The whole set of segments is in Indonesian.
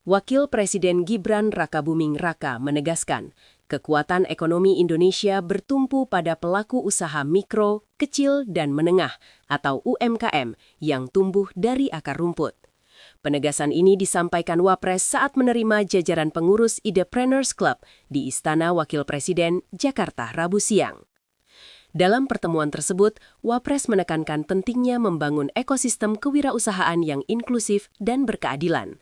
Wakil Presiden Gibran Rakabuming Raka menegaskan, kekuatan ekonomi Indonesia bertumpu pada pelaku usaha mikro, kecil, dan menengah atau UMKM yang tumbuh dari akar rumput. Penegasan ini disampaikan Wapres saat menerima jajaran pengurus Idepreneurs Club di Istana Wakil Presiden, Jakarta, Rabu siang. Dalam pertemuan tersebut, Wapres menekankan pentingnya membangun ekosistem kewirausahaan yang inklusif dan berkeadilan.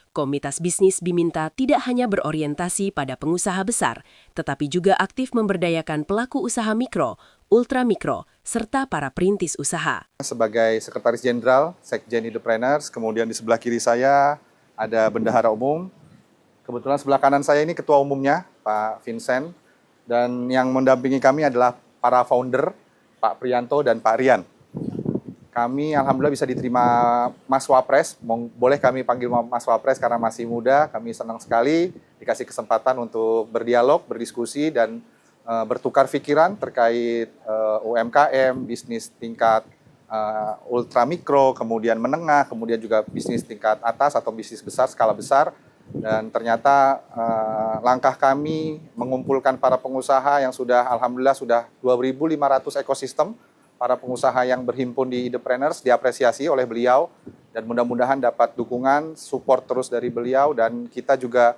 Komunitas bisnis diminta tidak hanya berorientasi pada pengusaha besar, tetapi juga aktif memberdayakan pelaku usaha mikro, ultramikro, serta para perintis usaha. Sebagai Sekretaris Jenderal Sekjen Idepreneurs, kemudian di sebelah kiri saya ada Bendahara Umum. Kebetulan sebelah kanan saya ini Ketua Umumnya, Pak Vincent. Dan yang mendampingi kami adalah para founder, Pak Priyanto dan Pak Rian. Kami alhamdulillah bisa diterima Mas Wapres, boleh kami panggil Mas Wapres karena masih muda, kami senang sekali dikasih kesempatan untuk berdialog, berdiskusi, dan bertukar pikiran terkait UMKM, bisnis tingkat ultramikro, kemudian menengah, kemudian juga bisnis tingkat atas atau bisnis besar, skala besar. Dan ternyata langkah kami mengumpulkan para pengusaha yang sudah alhamdulillah sudah 2.500 ekosistem, para pengusaha yang berhimpun di Idepreneurs diapresiasi oleh beliau dan mudah-mudahan dapat dukungan, support terus dari beliau, dan kita juga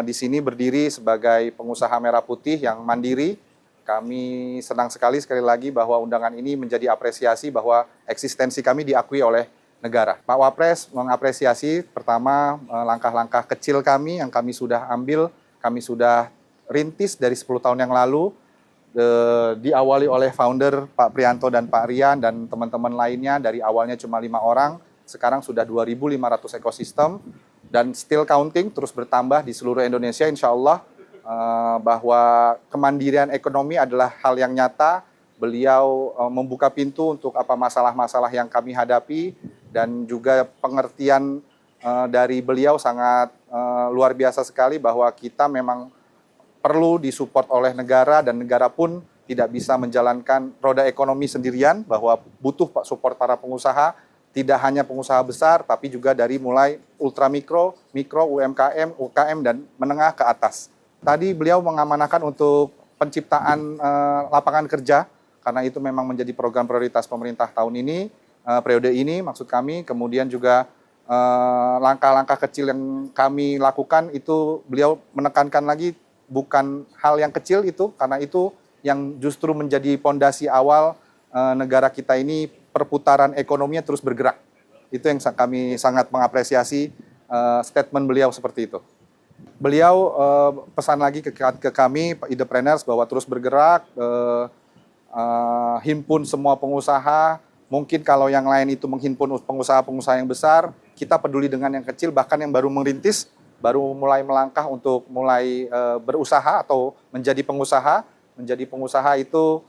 di sini berdiri sebagai pengusaha merah putih yang mandiri. Kami senang sekali lagi bahwa undangan ini menjadi apresiasi bahwa eksistensi kami diakui oleh negara. Pak Wapres mengapresiasi pertama langkah-langkah kecil kami yang kami sudah ambil, kami sudah rintis dari 10 tahun yang lalu, diawali oleh founder Pak Priyanto dan Pak Rian dan teman-teman lainnya. Dari awalnya cuma 5 orang, sekarang sudah 2.500 ekosistem dan still counting, terus bertambah di seluruh Indonesia insya Allah. Bahwa kemandirian ekonomi adalah hal yang nyata. Beliau membuka pintu untuk apa masalah-masalah yang kami hadapi, dan juga pengertian dari beliau sangat luar biasa sekali bahwa kita memang perlu disupport oleh negara, dan negara pun tidak bisa menjalankan roda ekonomi sendirian, bahwa butuh support para pengusaha, tidak hanya pengusaha besar, tapi juga dari mulai ultramikro, mikro, UMKM, UKM, dan menengah ke atas. Tadi beliau mengamanahkan untuk penciptaan lapangan kerja, karena itu memang menjadi program prioritas pemerintah tahun ini, periode ini maksud kami. Kemudian juga langkah-langkah kecil yang kami lakukan itu beliau menekankan lagi, bukan hal yang kecil itu, karena itu yang justru menjadi pondasi awal negara kita ini perputaran ekonominya terus bergerak. Itu yang kami sangat mengapresiasi statement beliau seperti itu. Beliau pesan lagi ke kami, Idepreneurs, bahwa terus bergerak, himpun semua pengusaha. Mungkin kalau yang lain itu menghimpun pengusaha-pengusaha yang besar, kita peduli dengan yang kecil, bahkan yang baru merintis, baru mulai melangkah untuk mulai berusaha atau menjadi pengusaha. Menjadi pengusaha itu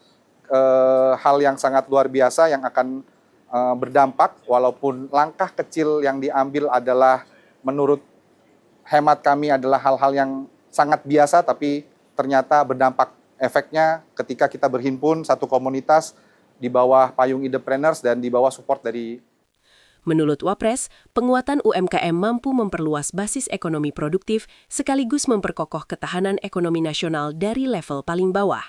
hal yang sangat luar biasa yang akan berdampak, walaupun langkah kecil yang diambil adalah menurut hemat kami adalah hal-hal yang sangat biasa, tapi ternyata berdampak efeknya ketika kita berhimpun satu komunitas di bawah payung Idepreneurs dan di bawah support dari. Menurut Wapres, penguatan UMKM mampu memperluas basis ekonomi produktif sekaligus memperkokoh ketahanan ekonomi nasional dari level paling bawah.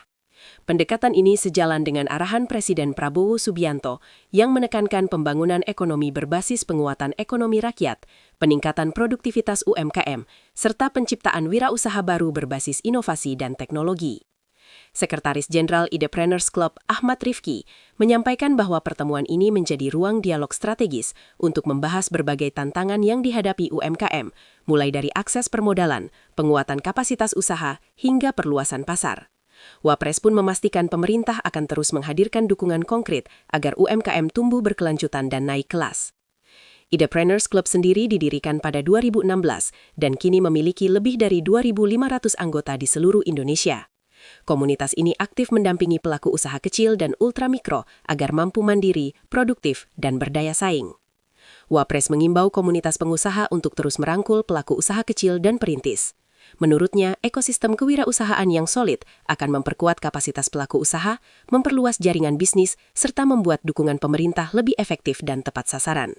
Pendekatan ini sejalan dengan arahan Presiden Prabowo Subianto yang menekankan pembangunan ekonomi berbasis penguatan ekonomi rakyat, peningkatan produktivitas UMKM, serta penciptaan wirausaha baru berbasis inovasi dan teknologi. Sekretaris Jenderal Idepreneurs Club Ahmad Rifki menyampaikan bahwa pertemuan ini menjadi ruang dialog strategis untuk membahas berbagai tantangan yang dihadapi UMKM, mulai dari akses permodalan, penguatan kapasitas usaha, hingga perluasan pasar. Wapres pun memastikan pemerintah akan terus menghadirkan dukungan konkret agar UMKM tumbuh berkelanjutan dan naik kelas. Idepreneurs Club sendiri didirikan pada 2016 dan kini memiliki lebih dari 2.500 anggota di seluruh Indonesia. Komunitas ini aktif mendampingi pelaku usaha kecil dan ultramikro agar mampu mandiri, produktif, dan berdaya saing. Wapres mengimbau komunitas pengusaha untuk terus merangkul pelaku usaha kecil dan perintis. Menurutnya, ekosistem kewirausahaan yang solid akan memperkuat kapasitas pelaku usaha, memperluas jaringan bisnis, serta membuat dukungan pemerintah lebih efektif dan tepat sasaran.